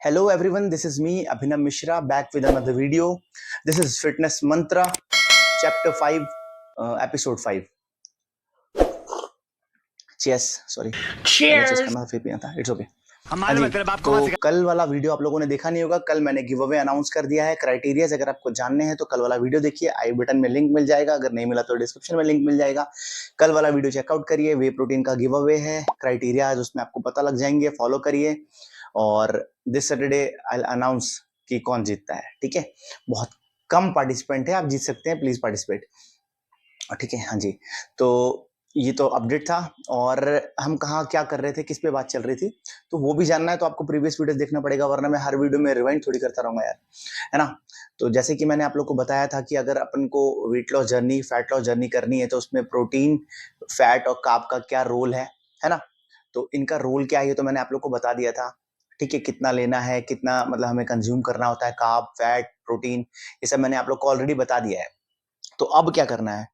Hello everyone, this is me Abhinav Mishra back with another video. This is Fitness Mantra, Chapter 5, Episode 5. Cheers, sorry. पहले chess Cheers. करना था फिर पीना था. It's okay. हम हाँ मालूम जी, है तेरे बाप को तो कहाँ से कल वाला वीडियो आप लोगों ने देखा नहीं होगा. कल मैंने गिव अवे अनाउंस कर दिया है. क्राइटेरियाज अगर आपको जानने हैं तो कल वाला वीडियो देखिए. आई बटन में लिंक मिल जाएगा, अगर नहीं मिला तो डिस्क्रिप्शन में लिंक मिल जाएगा. कल वाला वीडियो चेकआउट करिए. वे प्रोटीन का गिव अवे है. क्राइटेरियाज उसमें आपको पता लग जाएंगे, फॉलो करिए. और दिस सैटरडे आई अनाउंस कि कौन जीतता है. ठीक है, बहुत कम पार्टिसिपेंट है, आप जीत सकते हैं, प्लीज पार्टिसिपेट. ठीक है, हाँ जी. तो ये तो अपडेट था. और हम कहाँ क्या कर रहे थे, किस पे बात चल रही थी, तो वो भी जानना है तो आपको प्रीवियस वीडियो देखना पड़ेगा, वरना मैं हर वीडियो में रिवाइंड थोड़ी करता रहूंगा यार, है ना. तो जैसे कि मैंने आप लोग को बताया था कि अगर अपन को weight loss journey, fat loss journey करनी है तो उसमें प्रोटीन, फैट और कार्ब का क्या रोल है ना. तो इनका रोल क्या है तो मैंने आप लोग को बता दिया था. ठीक है, कितना लेना है, कितना मतलब हमें कंज्यूम करना होता है, कार्ब, फैट, प्रोटीन, ये सब मैंने आप लोग को ऑलरेडी बता दिया है. तो अब क्या करना है.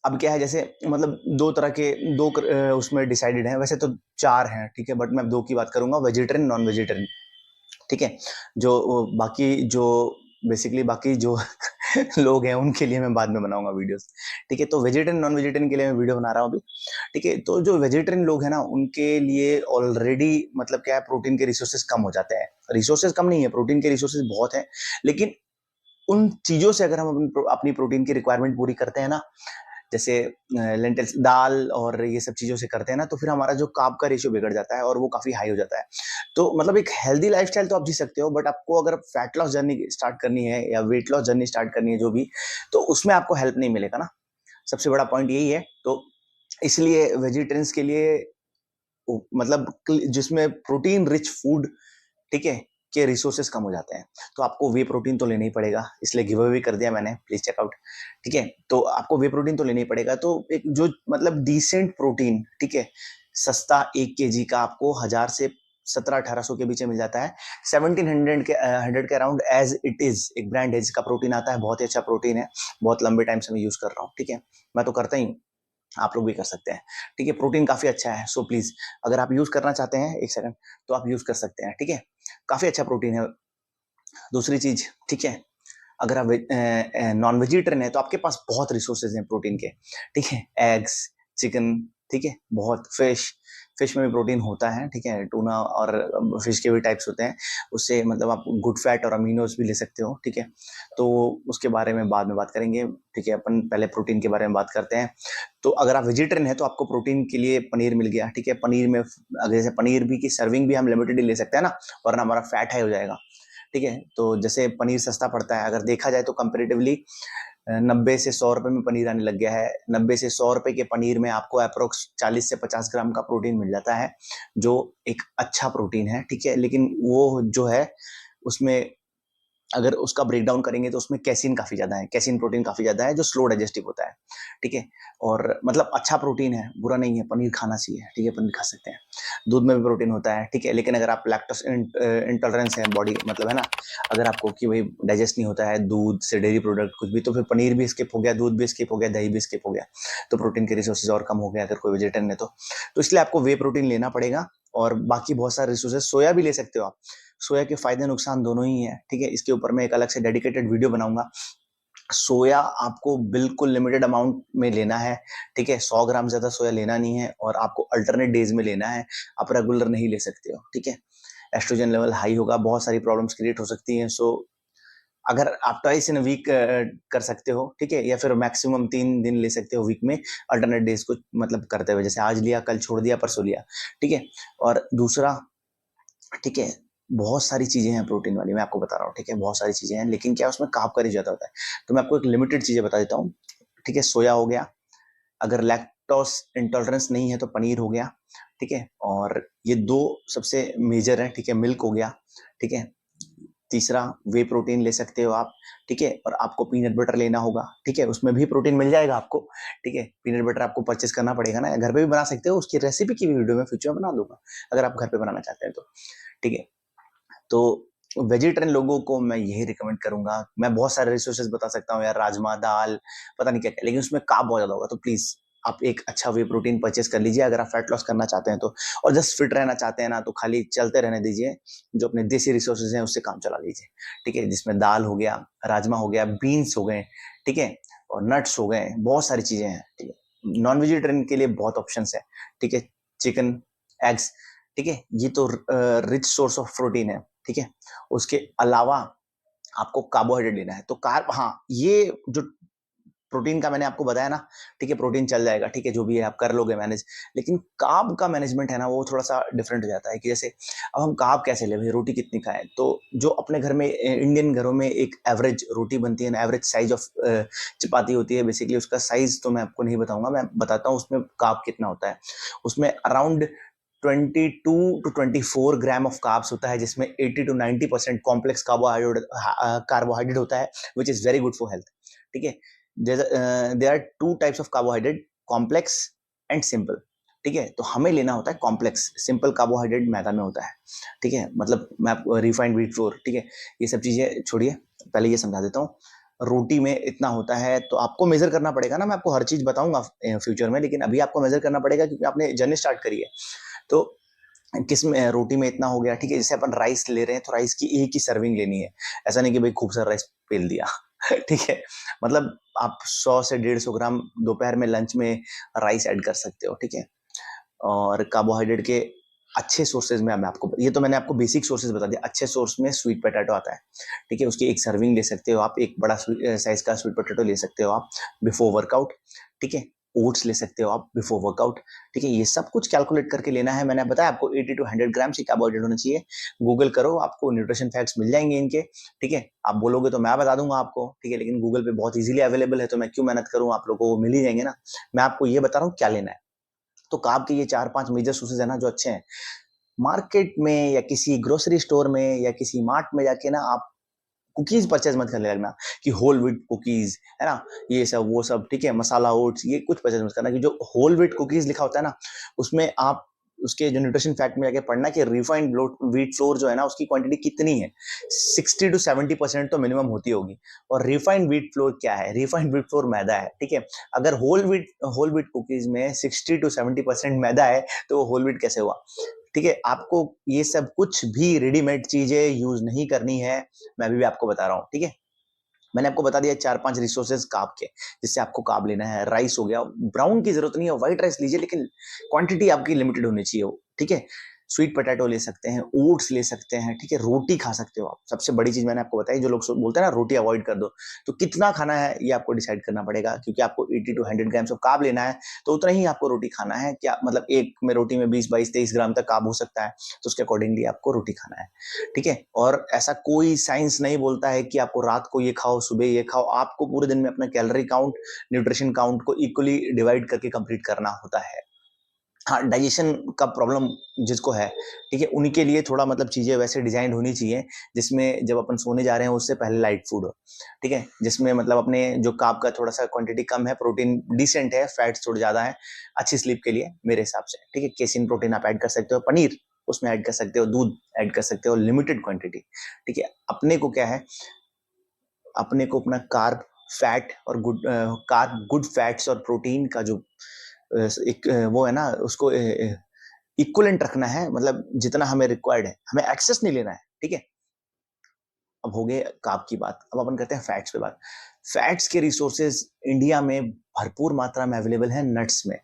अब क्या है, जैसे मतलब दो तरह के उसमें डिसाइडेड है, वैसे तो चार हैं. ठीक है, बट मैं दो की बात करूंगा, वेजिटेरियन, नॉन वेजिटेरियन. ठीक है, जो बाकी जो बेसिकली बाकी जो लोग हैं उनके लिए मैं बाद में बनाऊंगा वीडियोस. ठीक है, तो वेजिटेरियन, नॉन वेजिटेरियन के लिए मैं वीडियो बना रहा हूँ अभी. ठीक है, तो जो वेजिटेरियन लोग हैं ना, उनके लिए ऑलरेडी मतलब क्या है, प्रोटीन के रिसोर्सेज कम हो जाते हैं. रिसोर्सेज कम नहीं है, प्रोटीन के रिसोर्सेज बहुत है. लेकिन उन चीजों से अगर हम अपनी प्रोटीन की रिक्वायरमेंट पूरी करते हैं ना, जैसे लेंटिल्स, दाल और ये सब चीजों से करते हैं ना, तो फिर हमारा जो कार्ब का रेशियो बिगड़ जाता है और वो काफी हाई हो जाता है. तो मतलब एक हेल्दी लाइफस्टाइल तो आप जी सकते हो, बट आपको अगर फैट लॉस जर्नी स्टार्ट करनी है या वेट लॉस जर्नी स्टार्ट करनी है जो भी, तो उसमें आपको हेल्प नहीं मिलेगा ना. सबसे बड़ा पॉइंट यही है. तो इसलिए वेजिटेरियंस के लिए मतलब जिसमें प्रोटीन रिच फूड, ठीक है, के रिसोर्सेज कम हो जाते हैं, तो आपको वे प्रोटीन तो लेना ही पड़ेगा. इसलिए गिव अवे कर दिया मैंने, प्लीज चेकआउट. ठीक है, तो आपको वे प्रोटीन तो लेना ही पड़ेगा. तो एक जो मतलब डिसेंट प्रोटीन, ठीक है, सस्ता 1 kg का आपको 1000 से 1700-1800 के बीच में मिल जाता है. 1700 के अराउंड एज इट इज एक ब्रांड एज का प्रोटीन आता है. बहुत ही अच्छा प्रोटीन है, बहुत लंबे टाइम से मैं यूज कर रहा हूँ. ठीक है, मैं तो करता ही हूँ, आप लोग भी कर सकते हैं. ठीक है, प्रोटीन काफी अच्छा है. सो प्लीज अगर आप यूज करना चाहते हैं, एक सेकंड, तो आप यूज कर सकते हैं. ठीक है, काफी अच्छा प्रोटीन है. दूसरी चीज, ठीक है, अगर आप नॉन वेजिटेरियन है तो आपके पास बहुत रिसोर्सेज हैं प्रोटीन के. ठीक है, एग्स, चिकन, ठीक है, बहुत फिश, फिश में भी प्रोटीन होता है. ठीक है, टूना और फिश के भी टाइप्स होते हैं, उससे मतलब आप गुड फैट और अमीनोस भी ले सकते हो. ठीक है, तो उसके बारे में बाद में बात करेंगे. ठीक है, अपन पहले प्रोटीन के बारे में बात करते हैं. तो अगर आप वेजिटेरियन है तो आपको प्रोटीन के लिए पनीर मिल गया. ठीक है, पनीर में अगर जैसे पनीर भी की सर्विंग भी हम लिमिटेड ही ले सकते हैं ना, वरना हमारा फैट हाई हो जाएगा. ठीक है, तो जैसे पनीर सस्ता पड़ता है, अगर देखा जाए तो कंपेरेटिवली 90 से 100 रुपए में पनीर आने लग गया है. 90 से 100 रुपए के पनीर में आपको अप्रोक्स 40 से 50 ग्राम का प्रोटीन मिल जाता है, जो एक अच्छा प्रोटीन है. ठीक है, लेकिन वो जो है उसमें अगर उसका ब्रेक डाउन करेंगे तो उसमें कैसीन काफी ज्यादा है, कैसीन प्रोटीन काफी ज्यादा है, जो स्लो डाइजेस्टिव होता है. ठीक है, और मतलब अच्छा प्रोटीन है, बुरा नहीं है, पनीर खाना चाहिए. ठीक है, पनीर खा सकते हैं. दूध में भी प्रोटीन होता है. ठीक है, लेकिन अगर आप लैक्टोस इंटॉलरेंस है बॉडी, मतलब है ना, अगर आपको कि भाई डाइजेस्ट नहीं होता है दूध से, डेयरी प्रोडक्ट कुछ भी, तो फिर पनीर भी स्किप हो गया, दूध भी स्किप हो गया, दही भी स्किप हो गया, तो प्रोटीन के रिसोर्सेज और कम हो गया अगर कोई वेजिटेरियन है तो इसलिए आपको वे प्रोटीन लेना पड़ेगा. और बाकी बहुत सारे रिसोर्सेज, सोया भी ले सकते हो आप. सोया के फायदे नुकसान दोनों ही है. ठीक है, इसके ऊपर मैं एक अलग से डेडिकेटेड वीडियो बनाऊंगा. सोया आपको बिल्कुल लिमिटेड अमाउंट में लेना है. ठीक है, 100 ग्राम ज्यादा सोया लेना नहीं है, और आपको अल्टरनेट डेज में लेना है, आप रेगुलर नहीं ले सकते हो. ठीक है, एस्ट्रोजन लेवल हाई होगा, बहुत सारी प्रॉब्लम्स क्रिएट हो सकती हैं. सो अगर आप ट्वाइस इन वीक कर सकते हो, ठीक है, या फिर मैक्सिमम 3 दिन ले सकते हो वीक में, अल्टरनेट डेज को मतलब करते हुए, जैसे आज लिया, कल छोड़ दिया, परसों लिया. ठीक है, और दूसरा, ठीक है, बहुत सारी चीजें हैं प्रोटीन वाली, मैं आपको बता रहा हूँ. ठीक है, बहुत सारी चीजें हैं, लेकिन क्या उसमें कार्ब का रिच ज्यादा होता है. तो मैं आपको एक लिमिटेड चीजें बता देता हूँ. ठीक है, सोया हो गया, अगर लैक्टोस इंटॉलरेंस नहीं है तो पनीर हो गया. ठीक है, और ये दो सबसे मेजर है. ठीक है, मिल्क हो गया. ठीक है, तीसरा वे प्रोटीन ले सकते हो आप. ठीक है, और आपको पीनट बटर लेना होगा. ठीक है, उसमें भी प्रोटीन मिल जाएगा आपको. ठीक है, पीनट बटर आपको परचेस करना पड़ेगा ना, घर पे भी बना सकते हो, उसकी रेसिपी की भी वीडियो में फ्यूचर में बना दूंगा अगर आप घर पे बनाना चाहते हैं तो. ठीक है, तो वेजिटेरियन लोगों को मैं यही रिकमेंड करूंगा. मैं बहुत सारे रिसोर्सेज बता सकता हूँ यार, राजमा, दाल, पता नहीं क्या क्या, लेकिन उसमें कार्ब बहुत ज्यादा होगा, तो प्लीज आप एक अच्छा वे प्रोटीन परचेस कर लीजिए अगर आप फैट लॉस करना चाहते हैं तो। और जस्ट फिट रहना चाहते हैं ना तो खाली चलते रहने दीजिए, जो अपने देसी रिसोर्सेज हैं उससे काम चला लीजिए, ठीक है, जिसमें दाल हो गया, राजमा हो गया, बीन्स हो गए, ठीक है, और नट्स हो गए, बहुत सारी चीजें हैं, ठीक है। नॉन वेजिटेरियन के लिए बहुत ऑप्शंस है, ठीक है, चिकन, एग्स, ठीक है, ये तो रिच सोर्स ऑफ प्रोटीन है, ठीक है। उसके अलावा आपको कार्बोहाइड्रेट लेना है, तो कार्ब, हाँ, ये जो प्रोटीन का मैंने आपको बताया ना, ठीक है, प्रोटीन चल जाएगा, ठीक है, जो भी है आप कर लोगे मैनेज, लेकिन कार्ब का मैनेजमेंट है ना वो थोड़ा सा डिफरेंट हो जाता है, कि जैसे अब हम कार्ब कैसे ले भाई, रोटी कितनी खाएं, तो जो अपने घर में इंडियन घरों में एक एवरेज रोटी बनती है ना, एवरेज साइज ऑफ चपाती होती है बेसिकली, उसका साइज तो मैं आपको नहीं बताऊंगा, मैं बताता हूँ उसमें कार्ब कितना होता है। उसमें around 22 to 24 gram of carbs होता है, जिसमें 80 टू 90% कॉम्प्लेक्स कार्बोहाइड्रेट होता है, which is very good for health, ठीक है। There are two types of carbohydrate, complex and simple, ठीक है। तो हमें लेना होता है कॉम्प्लेक्स, सिंपल कार्बोहाइड्रेट मैदा में होता है, ठीक है, मतलब मैं आपको रिफाइंड व्हीट फ्लोर, ठीक है, ये सब चीजें छोड़िए, पहले ये समझा देता हूँ। रोटी में इतना होता है तो आपको मेजर करना पड़ेगा ना, मैं आपको हर चीज बताऊंगा फ्यूचर में, लेकिन अभी आपको मेजर करना पड़ेगा क्योंकि आपने जर्नी स्टार्ट करी है। तो किस में रोटी में इतना हो गया, ठीक है, जैसे अपन राइस ले रहे हैं तो राइस की एक ही सर्विंग लेनी है, ऐसा नहीं कि भाई खूब सारा राइस पेल दिया ठीक है, मतलब आप 100 से 150 ग्राम दोपहर में लंच में राइस ऐड कर सकते हो, ठीक है। और कार्बोहाइड्रेट के अच्छे सोर्सेज में मैं आपको, ये तो मैंने आपको बेसिक सोर्सेज बता दिया, अच्छे सोर्स में स्वीट पोटैटो आता है, ठीक है, उसकी एक सर्विंग ले सकते हो आप, एक बड़ा साइज का स्वीट पोटैटो ले सकते हो आप बिफोर वर्कआउट, ठीक है। ओट्स ले सकते हो आप बिफोर वर्कआउट, ठीक है, ये सब कुछ कैलकुलेट करके लेना है, मैंने बताया आपको 80 टू 100 ग्राम से कार्बोहाइड्रेट होना चाहिए। गूगल करो, आपको न्यूट्रिशन फैक्ट्स मिल जाएंगे इनके, ठीक है, आप बोलोगे तो मैं बता दूंगा आपको, ठीक है, लेकिन गूगल पे बहुत इजीली अवेलेबल है तो मैं क्यों मेहनत करूं, आप लोगों को मिल ही जाएंगे ना। मैं आपको ये बता रहा हूँ क्या लेना है। तो कार्ब के ये 4-5 मेजर सोर्सेज है ना जो अच्छे हैं, मार्केट में या किसी ग्रोसरी स्टोर में या किसी मार्ट में जाके ना आप कुकीज परचेज मत करने लगना, कि होल व्हीट कुकीज है ना, ये सब वो सब, ठीक है, मसाला ओट्स, ये कुछ परचेज मत करना, कि जो होल व्हीट कुकीज लिखा होता है ना, उसमें आप उसके जो न्यूट्रिशन फैक्ट में जाके पढ़ना कि रिफाइंड व्हीट फ्लोर जो है ना उसकी क्वांटिटी कितनी है, 60 टू 70% तो मिनिमम होती होगी। और रिफाइंड व्हीट फ्लोर क्या है, रिफाइंड व्हीट फ्लोर मैदा है, ठीक है। अगर होल व्हीट कुकीज में 60 टू 70% मैदा है तो वो होल व्हीट कैसे हुआ, ठीक है। आपको ये सब कुछ भी रेडीमेड चीजें यूज नहीं करनी है, मैं अभी भी आपको बता रहा हूँ, ठीक है। मैंने आपको बता दिया 4-5 रिसोर्सेज कार्ब के, जिससे आपको कार्ब लेना है। राइस हो गया, ब्राउन की जरूरत नहीं है, व्हाइट राइस लीजिए, लेकिन क्वांटिटी आपकी लिमिटेड होनी चाहिए, ठीक है। स्वीट पोटैटो ले सकते हैं, ओट्स ले सकते हैं, ठीक है, रोटी खा सकते हो आप। सबसे बड़ी चीज मैंने आपको बताई, जो लोग बोलते हैं ना रोटी अवॉइड कर दो, तो कितना खाना है ये आपको डिसाइड करना पड़ेगा, क्योंकि आपको 80 टू 100 ग्राम्स ऑफ कार्ब लेना है, तो उतना ही आपको रोटी खाना है। क्या मतलब एक में रोटी में 20-22-23 ग्राम तक कार्ब हो सकता है, तो उसके अकॉर्डिंगली आपको रोटी खाना है, ठीक है। और ऐसा कोई साइंस नहीं बोलता है कि आपको रात को ये खाओ सुबह ये खाओ, आपको पूरे दिन में अपना कैलोरी काउंट, न्यूट्रिशन काउंट को इक्वली डिवाइड करके कंप्लीट करना होता है। हाँ, डाइजेशन का प्रॉब्लम जिसको है, ठीक है, उनके लिए थोड़ा मतलब चीजें वैसे डिजाइन होनी चाहिए, जिसमें जब अपन सोने जा रहे हैं उससे पहले लाइट फूड हो, ठीक है, जिसमें मतलब अपने जो कार्ब का थोड़ा सा क्वांटिटी कम है, प्रोटीन डिसेंट है, फैट्स थोड़ा ज्यादा है, अच्छी स्लीप के लिए मेरे हिसाब से, ठीक है। केसिन प्रोटीन आप ऐड कर सकते हो, पनीर उसमें ऐड कर सकते हो, दूध ऐड कर सकते हो, लिमिटेड क्वांटिटी, ठीक है। अपने को क्या है, अपने को अपना कार्ब, फैट और गुड फैट्स और प्रोटीन का जो एक वो है ना, उसको इक्वलेंट रखना है, मतलब जितना हमें रिक्वायर्ड है, हमें एक्सेस नहीं लेना है, ठीक है। अब हो गए कार्ब की बात, अब अपन करते हैं फैट्स पे बात। फैट्स के रिसोर्सेज इंडिया में भरपूर मात्रा में अवेलेबल है नट्स में।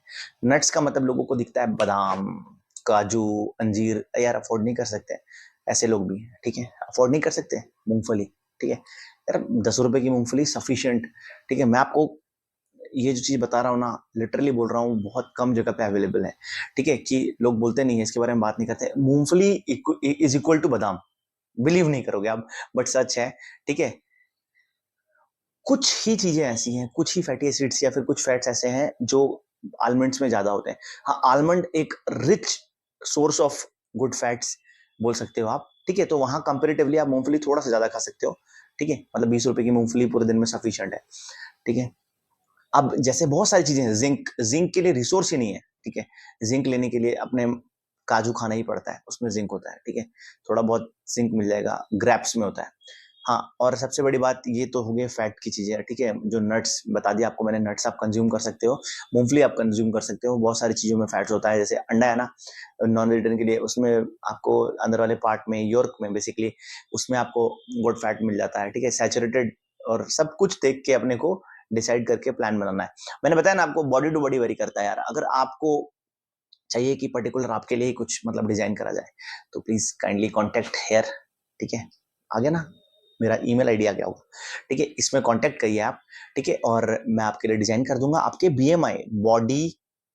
नट्स का मतलब लोगों को दिखता है बादाम, काजू, अंजीर, यार अफोर्ड नहीं कर सकते, ऐसे लोग भी हैं, ठीक है, अफोर्ड नहीं कर सकते मूंगफली, ठीक है, यार 10 रुपए की मूंगफली सफिशियंट, ठीक है। मैं आपको ये जो चीज बता रहा हूँ ना, लिटरली बोल रहा हूँ, बहुत कम जगह पे अवेलेबल है, ठीक है, कि लोग बोलते नहीं है इसके बारे में, बात नहीं करते। मूंगफली इज इक्वल टू बादाम, बिलीव नहीं करोगे आप, बट सच है, ठीक है। कुछ ही चीजें ऐसी हैं, कुछ ही फैटी एसिड्स या फिर कुछ फैट्स ऐसे हैं जो आलमंड्स में ज्यादा होते हैं। हाँ, आलमंड एक rich source of good fats बोल सकते हो आप, ठीक है, तो वहां कंपेरेटिवली आप मूंगफली थोड़ा सा ज्यादा खा सकते हो, ठीक है, मतलब 20 रुपए की मूंगफली पूरे दिन में सफिशियंट है, ठीक है। अब जैसे बहुत सारी चीजें हैं, जिंक के लिए रिसोर्स ही नहीं है, ठीक है। जिंक लेने के लिए अपने काजू खाना ही पड़ता है, उसमें जिंक होता है, ठीक है, थोड़ा बहुत जिंक मिल जाएगा, ग्रेप्स में होता है। हाँ, और सबसे बड़ी बात ये तो हो गई फैट की चीजें, ठीक है। जो नट्स बता दिया आपको मैंने, नट्स आप कंज्यूम कर सकते हो, मूंगफली आप कंज्यूम कर सकते हो, बहुत सारी चीजों में फैट्स होता है। जैसे अंडा है ना, नॉन वेजिटेरियन के लिए, उसमें आपको अंदर वाले पार्ट में, यॉर्क में बेसिकली, उसमें आपको गुड फैट मिल जाता है, ठीक है, सैचुरेटेड। और सब कुछ देख के अपने को डिसाइड करके प्लान बनाना है। मैंने बताया ना आपको, बॉडी टू बॉडी वेरी करता है यार। अगर आपको चाहिए कि पर्टिकुलर आपके लिए कुछ मतलब डिजाइन करा जाए, तो प्लीज काइंडली कॉन्टेक्ट हेयर, ठीक है। आ गया ना, मेरा ईमेल आईडी आ गया होगा, ठीक है, इसमें कांटेक्ट करिए आप, ठीक है। और मैं आपके लिए डिजाइन कर दूंगा, आपके बीएमआई, बॉडी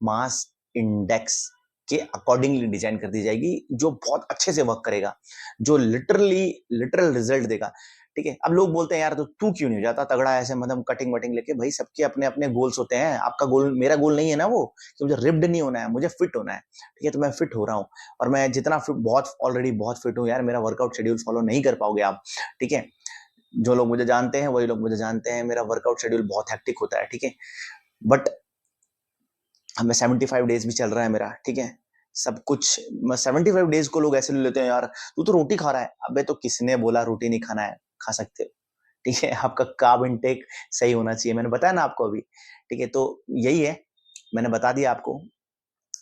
मास इंडेक्स के अकॉर्डिंगली डिजाइन कर दी जाएगी, जो बहुत अच्छे से वर्क करेगा, जो लिटरल रिजल्ट देगा, ठीक है। अब लोग बोलते हैं यार तो तू क्यों नहीं हो जाता तगड़ा, ऐसे मतलब कटिंग वटिंग लेके। भाई सबके अपने अपने गोल्स होते हैं, आपका गोल मेरा गोल नहीं है ना वो, कि मुझे रिप्ड नहीं होना है, मुझे फिट होना है, ठीक है। तो मैं फिट हो रहा हूँ, और मैं जितना फिट, बहुत ऑलरेडी बहुत फिट हूँ यार। मेरा वर्कआउट शेड्यूल फॉलो नहीं कर पाओगे आप, ठीक है। जो लोग मुझे जानते हैं वही लोग मुझे जानते हैं, मेरा वर्कआउट शेड्यूल बहुत हेक्टिक होता है, ठीक है। बट हमें 75 डेज भी चल रहा है मेरा, ठीक है, सब कुछ। 75 डेज को लोग ऐसे ले लेते हैं यार तू तो रोटी खा रहा है। अबे तो किसने बोला रोटी नहीं खाना है, खा सकते हो, ठीक है। आपका कार्ब इनटेक सही होना चाहिए, मैंने बताया ना आपको अभी, ठीक है। तो यही है, मैंने बता दिया आपको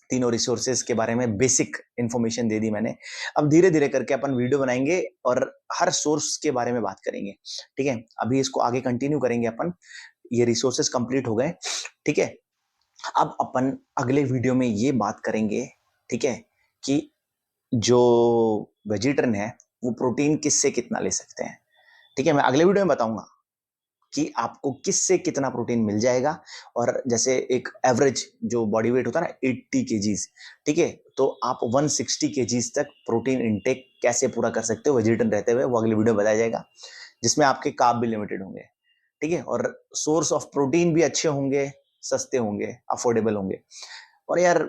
तीनों रिसोर्सेज के बारे में, बेसिक इंफॉर्मेशन दे दी मैंने। अब धीरे धीरे करके अपन वीडियो बनाएंगे और हर सोर्स के बारे में बात करेंगे, ठीक है। अभी इसको आगे कंटिन्यू करेंगे अपन, ये रिसोर्सेज कंप्लीट हो गए, ठीक है। अब अपन अगले वीडियो में ये बात करेंगे, ठीक है, कि जो वेजिटेरियन है वो प्रोटीन किससे कितना ले सकते हैं, ठीक है। मैं अगले वीडियो में बताऊंगा कि आपको किससे कितना प्रोटीन मिल जाएगा। और जैसे एक एवरेज जो बॉडी वेट होता है ना 80 केजीज, ठीक है, तो आप 160 केजीज तक प्रोटीन इंटेक कैसे पूरा कर सकते हो वेजिटेरियन रहते हुए, वो अगले वीडियो बताया जाएगा, जिसमें आपके कार्ब भी लिमिटेड होंगे, ठीक है। और सोर्स ऑफ प्रोटीन भी अच्छे होंगे, सस्ते होंगे, अफोर्डेबल होंगे। और यार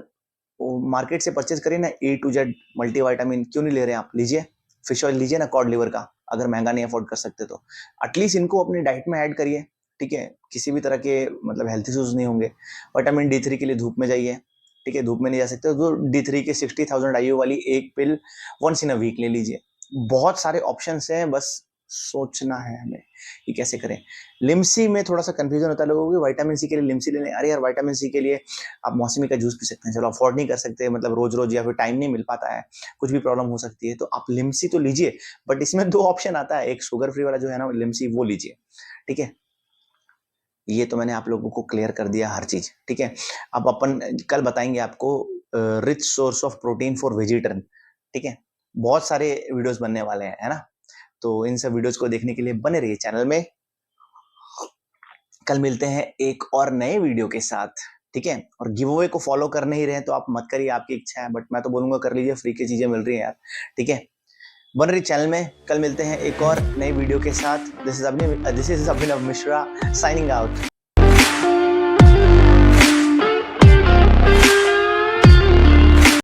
मार्केट से परचेज करिए ना, A to Z मल्टीविटामिन क्यों नहीं ले रहे हैं आप, लीजिए फिश ऑयल लीजिए ना, कॉड लिवर का, अगर महंगा नहीं अफोर्ड कर सकते तो एटलीस्ट इनको अपनी डाइट में ऐड करिए, ठीक है। किसी भी तरह के मतलब हेल्थ इश्यूज नहीं होंगे। विटामिन D3 के लिए धूप में जाइए, ठीक है, धूप में नहीं जा सकते तो D3 के 60,000 IU वाली एक पिल वंस इन अ वीक ले लीजिए। बहुत सारे ऑप्शन हैं, बस सोचना है हमें कि कैसे करें। लिम्सी में थोड़ा सा कंफ्यूजन होता है लोगों को, विटामिन सी के लिए लिम्सी ले लें। अरे यार विटामिन सी के लिए आप मौसमी का जूस पी सकते हैं, चलो अफोर्ड नहीं कर सकते मतलब रोज रोज, या फिर टाइम नहीं मिल पाता है, कुछ भी प्रॉब्लम हो सकती है, तो आप लिम्सी तो लीजिए। बट इसमें 2 ऑप्शन आता है, एक शुगर फ्री वाला जो है ना लिम्सी, वो लीजिए, ठीक है। ये तो मैंने आप लोगों को क्लियर कर दिया हर चीज, ठीक है। अब अपन कल बताएंगे आपको rich source of protein for vegetarian, ठीक है। बहुत सारे वीडियोस बनने वाले हैं, है ना। तो इन सब वीडियोस को देखने के लिए बने रहिए चैनल में। कल मिलते हैं एक और नए वीडियो के साथ, ठीक है। और गिव अवे को फॉलो कर नहीं रहे हैं तो आप मत करिए, आपकी इच्छा है, बट मैं तो बोलूंगा कर लीजिए, फ्री की चीजें मिल रही हैं यार, ठीक है। बन रही चैनल में, कल मिलते हैं एक और नए वीडियो के साथ। This is Abhinav Mishra signing out.